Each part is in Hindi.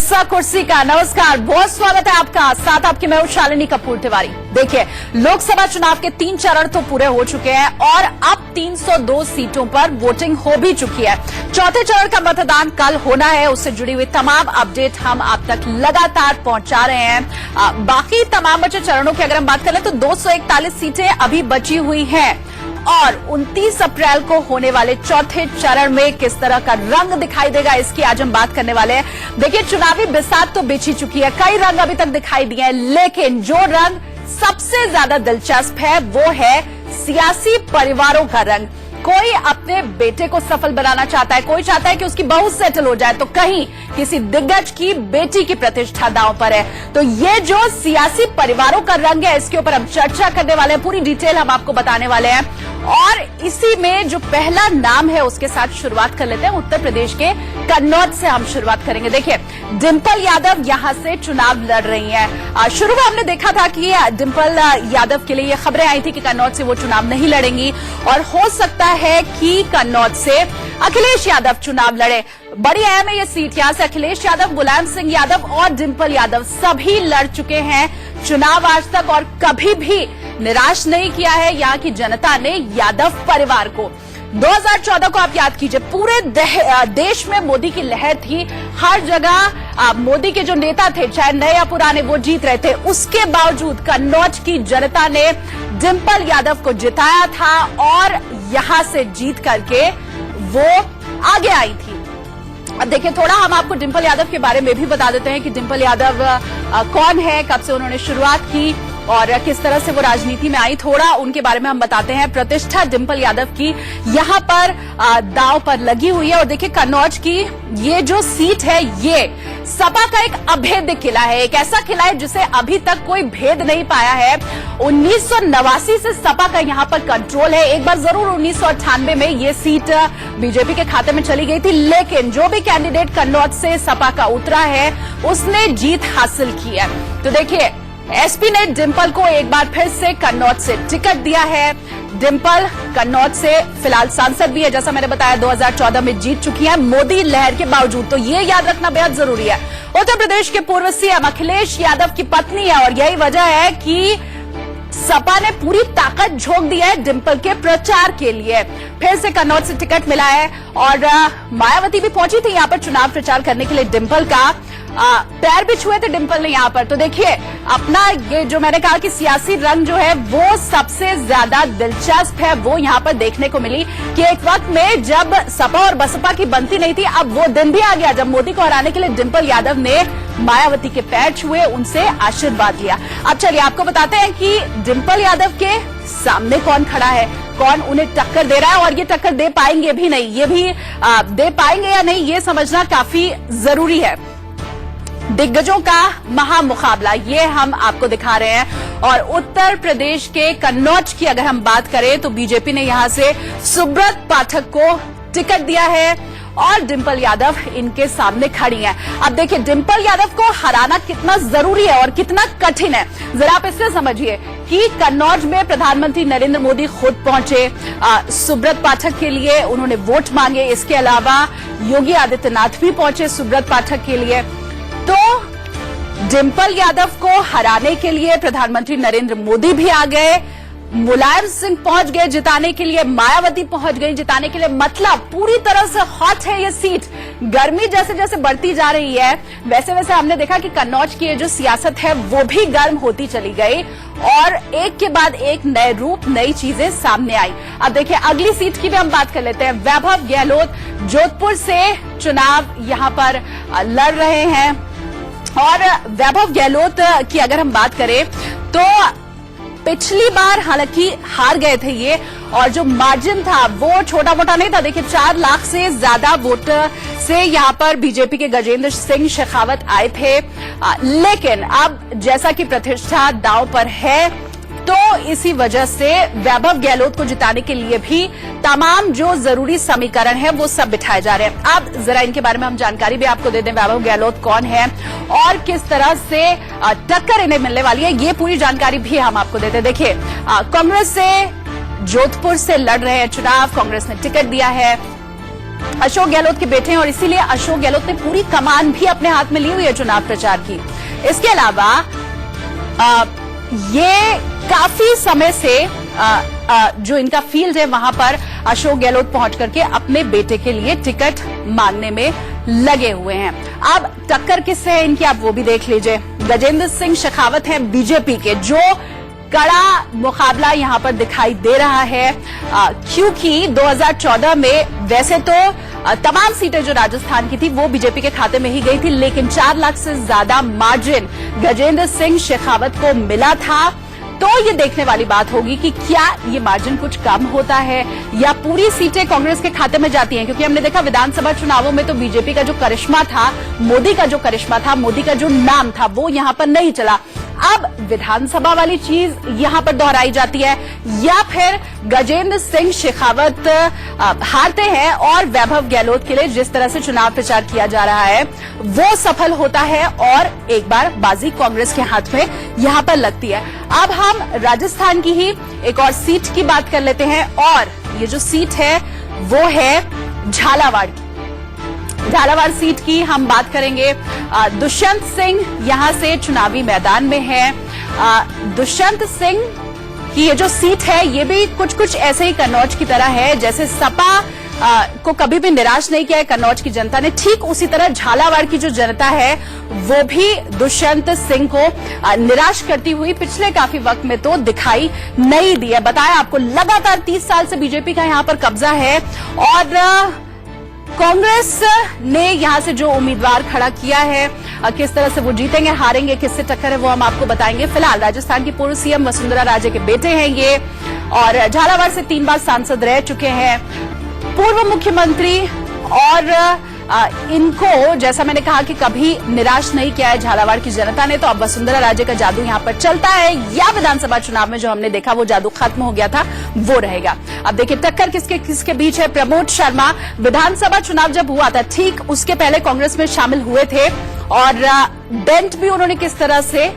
इस कुर्सी का। नमस्कार, बहुत स्वागत है आपका। साथ आपकी मैं हूं शालिनी कपूर तिवारी। देखिए, लोकसभा चुनाव के 3 चरण तो पूरे हो चुके हैं और अब 302 सीटों पर वोटिंग हो भी चुकी है। चौथे चरण का मतदान कल होना है। उससे जुड़ी हुई तमाम अपडेट हम आप तक लगातार पहुंचा रहे हैं। बाकी तमाम बचे चरणों की अगर हम बात करें तो 241 सीटें अभी बची हुई हैं और 29 अप्रैल को होने वाले चौथे चरण में किस तरह का रंग दिखाई देगा, इसकी आज हम बात करने वाले हैं। देखिए, चुनावी बिसात तो बिछी चुकी है, कई रंग अभी तक दिखाई दिए हैं, लेकिन जो रंग सबसे ज्यादा दिलचस्प है वो है सियासी परिवारों का रंग। कोई अपने बेटे को सफल बनाना चाहता है, कोई चाहता है कि उसकी बहू सेटल हो जाए, तो कहीं किसी दिग्गज की बेटी की प्रतिष्ठा दांव पर है। तो ये जो सियासी परिवारों का रंग है, इसके ऊपर हम चर्चा करने वाले हैं, पूरी डिटेल हम आपको बताने वाले हैं। और इसी में जो पहला नाम है उसके साथ शुरुआत कर लेते हैं। उत्तर प्रदेश के कन्नौज से हम शुरुआत करेंगे। देखिए, डिंपल यादव यहां से चुनाव लड़ रही हैं। शुरू में हमने देखा था कि डिंपल यादव के लिए ये खबरें आई थी कि कन्नौज से वो चुनाव नहीं लड़ेंगी और हो सकता है कि कन्नौज से अखिलेश यादव चुनाव लड़े। बड़ी अहम है ये सीट। यहां से अखिलेश यादव, मुलायम सिंह यादव और डिंपल यादव सभी लड़ चुके हैं चुनाव आज तक और कभी भी निराश नहीं किया है यहां की जनता ने यादव परिवार को। 2014 को आप याद कीजिए, पूरे देश में मोदी की लहर थी। हर जगह मोदी के जो नेता थे, चाहे नए या पुराने, वो जीत रहे थे। उसके बावजूद कन्नौज की जनता ने डिंपल यादव को जिताया था और यहां से जीत करके वो आगे आई थी। अब देखिए, थोड़ा हम आपको डिंपल यादव के बारे में भी बता देते हैं कि डिंपल यादव कौन है, कब से उन्होंने शुरुआत की और किस तरह से वो राजनीति में आई। थोड़ा उनके बारे में हम बताते हैं। प्रतिष्ठा डिंपल यादव की यहां पर दांव पर लगी हुई है। और देखिए, कन्नौज की ये जो सीट है, ये सपा का एक अभेद्य किला है, एक ऐसा किला है जिसे अभी तक कोई भेद नहीं पाया है। 1989 से सपा का यहां पर कंट्रोल है। एक बार जरूर 1998 में ये सीट बीजेपी के खाते में चली गई थी, लेकिन जो भी कैंडिडेट कन्नौज से सपा का उतरा है उसने जीत हासिल की है। तो देखिए, एसपी ने डिंपल को एक बार फिर से कन्नौज से टिकट दिया है। डिंपल कन्नौज से फिलहाल सांसद भी है, जैसा मैंने बताया 2014 में जीत चुकी है मोदी लहर के बावजूद। तो ये याद रखना बेहद जरूरी है। उत्तर प्रदेश के पूर्व सीएम अखिलेश यादव की पत्नी है और यही वजह है कि सपा ने पूरी ताकत झोंक दी है डिंपल के प्रचार के लिए। फिर से कन्नौज से टिकट मिला है और मायावती भी पहुंची थी यहां पर चुनाव प्रचार करने के लिए। डिंपल का पैर भी छुए थे डिंपल ने यहां पर। तो देखिए, अपना ये जो मैंने कहा कि सियासी रंग जो है वो सबसे ज्यादा दिलचस्प है, वो यहां पर देखने को मिली कि एक वक्त में जब सपा और बसपा की बनती नहीं थी, अब वो दिन भी आ गया जब मोदी को हराने के लिए डिंपल यादव ने मायावती के पैर छुए, उनसे आशीर्वाद लिया। अब चलिए आपको बताते हैं कि डिंपल यादव के सामने कौन खड़ा है, कौन उन्हें टक्कर दे रहा है और ये टक्कर दे पाएंगे भी नहीं, ये भी दे पाएंगे या नहीं, ये समझना काफी जरूरी है। दिग्गजों का महामुकाबला ये हम आपको दिखा रहे हैं। और उत्तर प्रदेश के कन्नौज की अगर हम बात करें तो बीजेपी ने यहां से सुब्रत पाठक को टिकट दिया है और डिंपल यादव इनके सामने खड़ी हैं। अब देखिए, डिंपल यादव को हराना कितना जरूरी है और कितना कठिन है, जरा आप इससे समझिए कि कन्नौज में प्रधानमंत्री नरेंद्र मोदी खुद पहुंचे सुब्रत पाठक के लिए, उन्होंने वोट मांगे। इसके अलावा योगी आदित्यनाथ भी पहुंचे सुब्रत पाठक के लिए। तो डिंपल यादव को हराने के लिए प्रधानमंत्री नरेंद्र मोदी भी आ गए, मुलायम सिंह पहुंच गए जिताने के लिए, मायावती पहुंच गई जिताने के लिए। मतलब पूरी तरह से हॉट है ये सीट। गर्मी जैसे जैसे बढ़ती जा रही है वैसे वैसे हमने देखा कि कन्नौज की ये जो सियासत है वो भी गर्म होती चली गई और एक के बाद एक नए रूप, नई चीजें सामने आई। अब देखिए, अगली सीट की भी हम बात कर लेते हैं। वैभव गहलोत जोधपुर से चुनाव यहां पर लड़ रहे हैं और वैभव गहलोत की अगर हम बात करें तो पिछली बार हालांकि हार गए थे ये और जो मार्जिन था वो छोटा मोटा नहीं था। देखिए, 4 लाख से ज्यादा वोट से यहां पर बीजेपी के गजेंद्र सिंह शेखावत आए थे, लेकिन अब जैसा कि प्रतिष्ठा दांव पर है तो इसी वजह से वैभव गहलोत को जिताने के लिए भी तमाम जो जरूरी समीकरण है वो सब बिठाए जा रहे हैं। अब जरा इनके बारे में हम जानकारी भी आपको दे दें। वैभव गहलोत कौन है और किस तरह से टक्कर इन्हें मिलने वाली है, ये पूरी जानकारी भी हम आपको देते हैं। देखिए, कांग्रेस से जोधपुर से लड़ रहे हैं चुनाव, कांग्रेस ने टिकट दिया है अशोक गहलोत के बेटे हैं और इसीलिए अशोक गहलोत ने पूरी कमान भी अपने हाथ में ली हुई है चुनाव प्रचार की। इसके अलावा ये काफी समय से जो इनका फील्ड है वहां पर अशोक गहलोत पहुंच करके अपने बेटे के लिए टिकट मांगने में लगे हुए हैं। अब टक्कर किससे है इनकी, आप वो भी देख लीजिए। गजेंद्र सिंह शेखावत हैं बीजेपी के, जो कड़ा मुकाबला यहां पर दिखाई दे रहा है, क्योंकि 2014 में वैसे तो तमाम सीटें जो राजस्थान की थी वो बीजेपी के खाते में ही गई थी, लेकिन 4 लाख से ज्यादा मार्जिन गजेंद्र सिंह शेखावत को मिला था। तो ये देखने वाली बात होगी कि क्या ये मार्जिन कुछ कम होता है या पूरी सीटें कांग्रेस के खाते में जाती हैं, क्योंकि हमने देखा विधानसभा चुनावों में तो बीजेपी का जो करिश्मा था, मोदी का जो करिश्मा था, मोदी का जो नाम था, वो यहां पर नहीं चला। अब विधानसभा वाली चीज यहां पर दोहराई जाती है या फिर गजेंद्र सिंह शेखावत हारते हैं और वैभव गहलोत के लिए जिस तरह से चुनाव प्रचार किया जा रहा है वो सफल होता है और एक बार बाजी कांग्रेस के हाथ में यहां पर लगती है। अब हम राजस्थान की ही एक और सीट की बात कर लेते हैं और ये जो सीट है वो है झालावाड़ की। झालावाड़ सीट की हम बात करेंगे। दुष्यंत सिंह यहां से चुनावी मैदान में है। दुष्यंत सिंह की ये जो सीट है ये भी कुछ ऐसे ही कन्नौज की तरह है, जैसे सपा को कभी भी निराश नहीं किया है कन्नौज की जनता ने, ठीक उसी तरह झालावाड़ की जो जनता है वो भी दुष्यंत सिंह को निराश करती हुई पिछले काफी वक्त में तो दिखाई नहीं दी है। बताया आपको, लगातार 30 साल से बीजेपी का यहां पर कब्जा है और कांग्रेस ने यहां से जो उम्मीदवार खड़ा किया है, किस तरह से वो जीतेंगे हारेंगे, किससे टक्कर है वो हम आपको बताएंगे। फिलहाल राजस्थान की पूर्व सीएम वसुंधरा राजे के बेटे हैं ये और झालावाड़ से 3 बार सांसद रह चुके हैं। पूर्व मुख्यमंत्री और इनको जैसा मैंने कहा कि कभी निराश नहीं किया है झालावाड़ की जनता ने, तो अब वसुंधरा राजे का जादू यहां पर चलता है या विधानसभा चुनाव में जो हमने देखा वो जादू खत्म हो गया था वो रहेगा। अब देखिए टक्कर किसके बीच है। प्रमोद शर्मा विधानसभा चुनाव जब हुआ था ठीक उसके पहले कांग्रेस में शामिल हुए थे और डेंट भी उन्होंने किस तरह से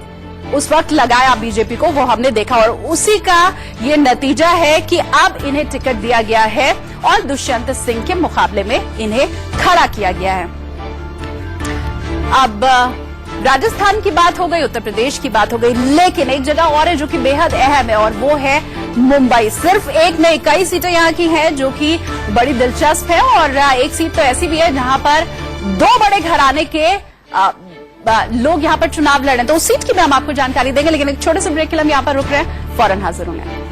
उस वक्त लगाया बीजेपी को वो हमने देखा और उसी का ये नतीजा है कि अब इन्हें टिकट दिया गया है और दुष्यंत सिंह के मुकाबले में इन्हें खड़ा किया गया है। अब राजस्थान की बात हो गई, उत्तर प्रदेश की बात हो गई, लेकिन एक जगह और है जो कि बेहद अहम है और वो है मुंबई। सिर्फ एक नहीं कई सीटें यहाँ की हैं जो कि बड़ी दिलचस्प है और एक सीट तो ऐसी भी है जहां पर 2 बड़े घराने के लोग यहां पर चुनाव लड़ रहे हैं, तो उस सीट की भी हम आपको जानकारी देंगे, लेकिन एक छोटे से ब्रेक के लिए हम यहां पर रुक रहे हैं, फौरन हाजिर होंगे।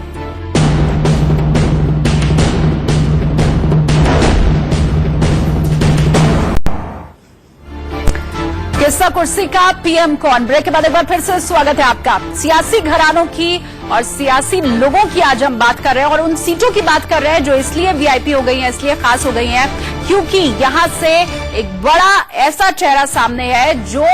किस्सा कुर्सी का पीएम कौन, ब्रेक के बाद एक बार फिर से स्वागत है आपका। सियासी घरानों की और सियासी लोगों की आज हम बात कर रहे हैं और उन सीटों की बात कर रहे हैं जो इसलिए वीआईपी हो गई हैं, इसलिए खास हो गई हैं क्योंकि यहां से एक बड़ा ऐसा चेहरा सामने है जो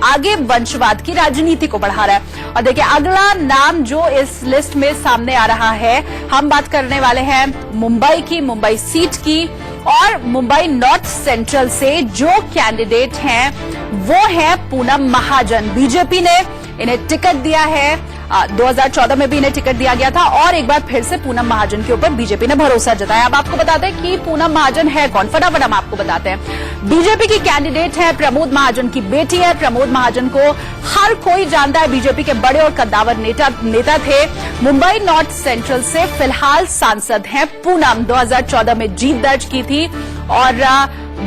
आगे वंशवाद की राजनीति को बढ़ा रहा है। और देखिए अगला नाम जो इस लिस्ट में सामने आ रहा है, हम बात करने वाले हैं मुंबई की, मुंबई सीट की और मुंबई नॉर्थ सेंट्रल से जो कैंडिडेट हैं वो है पूनम महाजन। बीजेपी ने इन्हें टिकट दिया है, 2014 में भी इन्हें टिकट दिया गया था और एक बार फिर से पूनम महाजन के ऊपर बीजेपी ने भरोसा जताया। अब आपको बताते हैं कि पूनम महाजन है कौन, फटाफट हम आपको बताते हैं। बीजेपी की कैंडिडेट है, प्रमोद महाजन की बेटी है। प्रमोद महाजन को हर कोई जानता है, बीजेपी के बड़े और कद्दावर नेता थे। मुंबई नॉर्थ सेंट्रल से फिलहाल सांसद हैं पूनम, 2014 में जीत दर्ज की थी और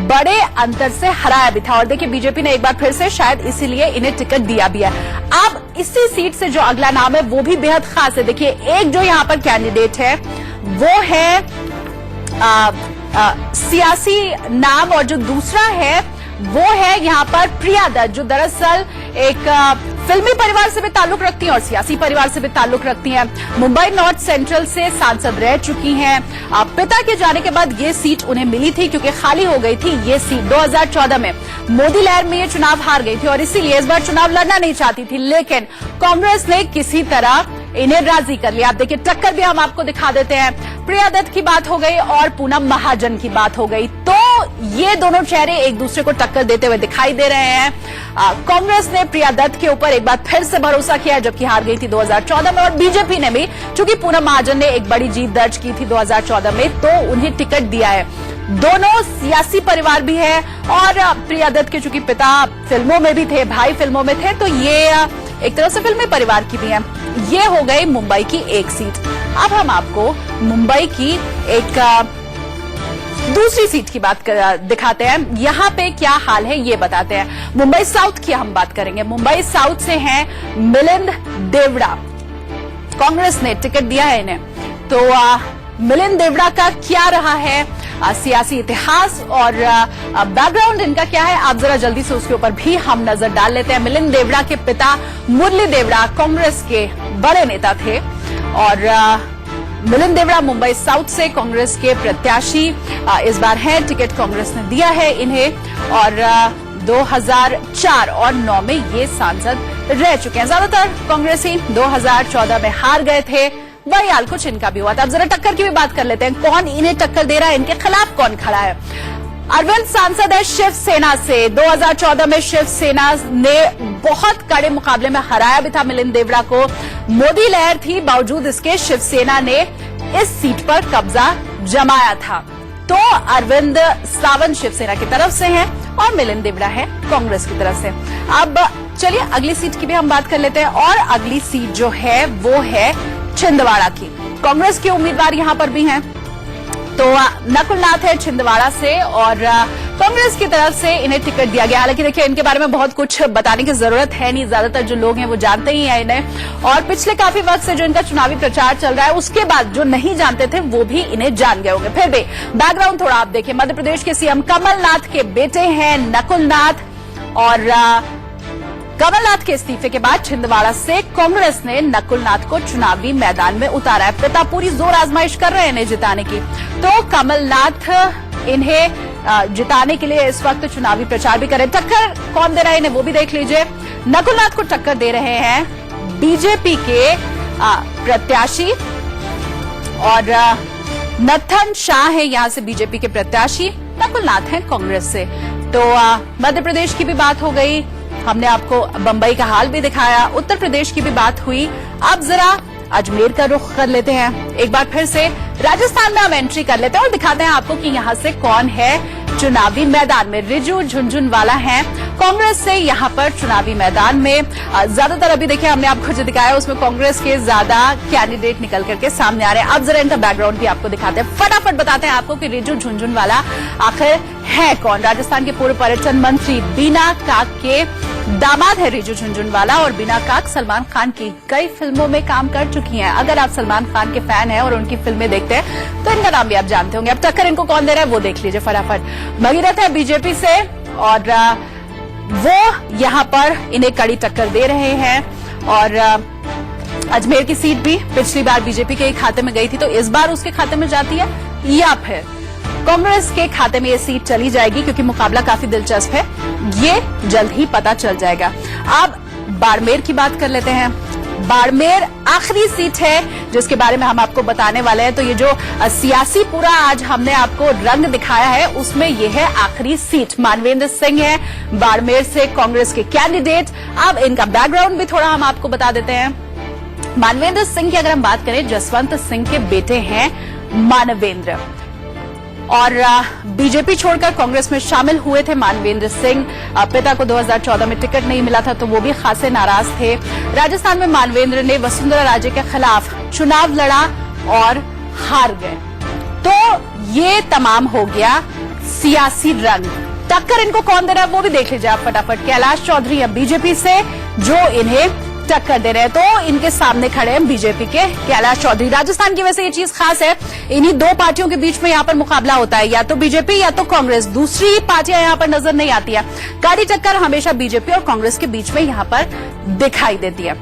बड़े अंतर से हराया भी था और देखिए बीजेपी ने एक बार फिर से शायद इसीलिए इन्हें टिकट दिया भी है। अब इसी सीट से जो अगला नाम है वो भी बेहद खास है। देखिए एक जो यहां पर कैंडिडेट है वो है सियासी नाम और जो दूसरा है वो है यहां पर प्रिया दत्त, जो दरअसल एक फिल्मी परिवार से भी ताल्लुक रखती हैं और सियासी परिवार से भी ताल्लुक रखती हैं। मुंबई नॉर्थ सेंट्रल से सांसद रह चुकी हैं। पिता के जाने के बाद ये सीट उन्हें मिली थी क्योंकि खाली हो गई थी ये सीट। 2014 में मोदी लहर में ये चुनाव हार गई थी और इसीलिए इस बार चुनाव लड़ना नहीं चाहती थी, लेकिन कांग्रेस ने किसी तरह इन्हें राजी कर लिया। आप देखिए टक्कर भी हम आपको दिखा देते हैं। प्रिया दत्त की बात हो गई और पूनम महाजन की बात हो गई, तो ये दोनों चेहरे एक दूसरे को टक्कर देते हुए दिखाई दे रहे हैं। कांग्रेस ने प्रिया दत्त के ऊपर एक बार फिर से भरोसा किया जबकि हार गई थी 2014 में और बीजेपी ने भी, चूंकि पूनम महाजन ने एक बड़ी जीत दर्ज की थी 2014 में, तो उन्हें टिकट दिया है। दोनों सियासी परिवार भी है और प्रिया दत्त के चूंकि पिता फिल्मों में भी थे, भाई फिल्मों में थे, तो ये एक तरह से फिल्मी परिवार की भी है। ये हो गई मुंबई की एक सीट। अब हम आपको मुंबई की एक दूसरी सीट की बात दिखाते हैं। यहाँ पे क्या हाल है ये बताते हैं। मुंबई साउथ की हम बात करेंगे। मुंबई साउथ से हैं मिलिंद देवड़ा। कांग्रेस ने टिकट दिया है इन्हें। तो मिलिंद देवड़ा का क्या रहा है सियासी इतिहास और बैकग्राउंड इनका क्या है, आप जरा जल्दी से उसके ऊपर भी हम नजर डाल लेते हैं। मिलिंद देवड़ा के पिता मुरली देवड़ा कांग्रेस के बड़े नेता थे और मिलिंद देवड़ा मुंबई साउथ से कांग्रेस के प्रत्याशी इस बार हैं। टिकट कांग्रेस ने दिया है इन्हें और 2004 और 9 में ये सांसद रह चुके हैं। ज्यादातर कांग्रेसी 2014 में हार गए थे, वही हाल कुछ इनका भी हुआ था। अब जरा टक्कर की भी बात कर लेते हैं। कौन इन्हें टक्कर दे रहा है, इनके खिलाफ कौन खड़ा है। अरविंद सांसद है शिवसेना से। 2014 में शिवसेना ने बहुत कड़े मुकाबले में हराया भी था मिलिंद देवड़ा को। मोदी लहर थी, बावजूद इसके शिवसेना ने इस सीट पर कब्जा जमाया था। तो अरविंद सावंत शिवसेना की तरफ से हैं और मिलिंद देवड़ा है कांग्रेस की तरफ से। अब चलिए अगली सीट की भी हम बात कर लेते हैं और अगली सीट जो है वो है छिंदवाड़ा की। कांग्रेस के उम्मीदवार यहां पर भी हैं। तो नकुल नाथ है छिंदवाड़ा से और कांग्रेस की तरफ से इन्हें टिकट दिया गया। हालांकि देखिए इनके बारे में बहुत कुछ बताने की जरूरत है नहीं, ज्यादातर जो लोग हैं वो जानते ही हैं इन्हें और पिछले काफी वक्त से जो इनका चुनावी प्रचार चल रहा है उसके बाद जो नहीं जानते थे वो भी इन्हें जान गए होंगे। फिर भी बैकग्राउंड थोड़ा आप देखिए। मध्य प्रदेश के सीएम कमलनाथ के बेटे हैं नकुल नाथ और कमलनाथ के इस्तीफे के बाद छिंदवाड़ा से कांग्रेस ने नकुल नाथ को चुनावी मैदान में उतारा है। पिता पूरी जोर आजमाइश कर रहे हैं इन्हें जिताने की। तो कमलनाथ इन्हें जिताने के लिए इस वक्त चुनावी प्रचार भी कर रहे हैं। टक्कर कौन दे रहा है इन्हें वो भी देख लीजिए। नकुल नाथ को टक्कर दे रहे हैं बीजेपी के प्रत्याशी और नथन शाह है यहां से बीजेपी के प्रत्याशी, नकुल नाथ है कांग्रेस से। तो मध्य प्रदेश की भी बात हो गई, हमने आपको बंबई का हाल भी दिखाया, उत्तर प्रदेश की भी बात हुई। अब जरा अजमेर का रुख कर लेते हैं। एक बार फिर से राजस्थान में हम एंट्री कर लेते हैं और दिखाते हैं आपको कि यहां से कौन है चुनावी मैदान में। रिजू झुनझुनवाला हैं कांग्रेस से यहां पर चुनावी मैदान में। ज्यादातर अभी देखिए हमने आपको जो दिखाया उसमें कांग्रेस के ज्यादा कैंडिडेट निकल करके सामने आ रहे हैं। अब जरा इनका बैकग्राउंड भी आपको दिखाते हैं, फटाफट बताते हैं आपको कि रिजू झुनझुनवाला आखिर है कौन। राजस्थान के पूर्व पर्यटन मंत्री बीना काक के दामाद है रिजू झुनझुनवाला और बीना काक सलमान खान की कई फिल्मों में काम कर चुकी हैं। अगर आप सलमान खान के फैन हैं और उनकी फिल्में देखते हैं तो इनका नाम भी आप जानते होंगे। अब टक्कर इनको कौन दे रहा है वो देख लीजिए फटाफट। भगीरथ है बीजेपी से और वो यहां पर इन्हें कड़ी टक्कर दे रहे हैं और अजमेर की सीट भी पिछली बार बीजेपी के खाते में गई थी, तो इस बार उसके खाते में जाती है या फिर कांग्रेस के खाते में ये सीट चली जाएगी, क्योंकि मुकाबला काफी दिलचस्प है, ये जल्द ही पता चल जाएगा। अब बाड़मेर की बात कर लेते हैं। बाड़मेर आखिरी सीट है जिसके बारे में हम आपको बताने वाले हैं। तो ये जो सियासी पूरा आज हमने आपको रंग दिखाया है उसमें ये है आखिरी सीट। मानवेंद्र सिंह है बाड़मेर से कांग्रेस के कैंडिडेट। अब इनका बैकग्राउंड भी थोड़ा हम आपको बता देते हैं। मानवेंद्र सिंह की अगर हम बात करें, जसवंत सिंह के बेटे हैं मानवेंद्र और बीजेपी छोड़कर कांग्रेस में शामिल हुए थे मानवेंद्र सिंह। पिता को 2014 में टिकट नहीं मिला था तो वो भी खासे नाराज थे। राजस्थान में मानवेंद्र ने वसुंधरा राजे के खिलाफ चुनाव लड़ा और हार गए। तो ये तमाम हो गया सियासी रंग। टक्कर इनको कौन दे रहा है वो भी देख लीजिए आप फटाफट। कैलाश चौधरी है बीजेपी से जो इन्हें टक्कर दे रहे हैं। तो इनके सामने खड़े हैं बीजेपी के कैलाश चौधरी। राजस्थान की वैसे ये चीज खास है, इन्हीं दो पार्टियों के बीच में यहाँ पर मुकाबला होता है, या तो बीजेपी या तो कांग्रेस। दूसरी पार्टियां यहाँ पर नजर नहीं आती है। कड़ी टक्कर हमेशा बीजेपी और कांग्रेस के बीच में यहाँ पर दिखाई देती है।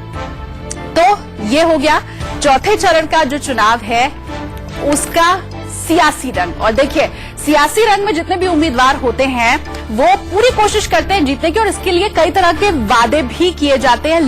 तो ये हो गया चौथे चरण का जो चुनाव है उसका सियासी रंग। और देखिए सियासी रंग में जितने भी उम्मीदवार होते हैं वो पूरी कोशिश करते हैं जीतने की और इसके लिए कई तरह के वादे भी किए जाते हैं।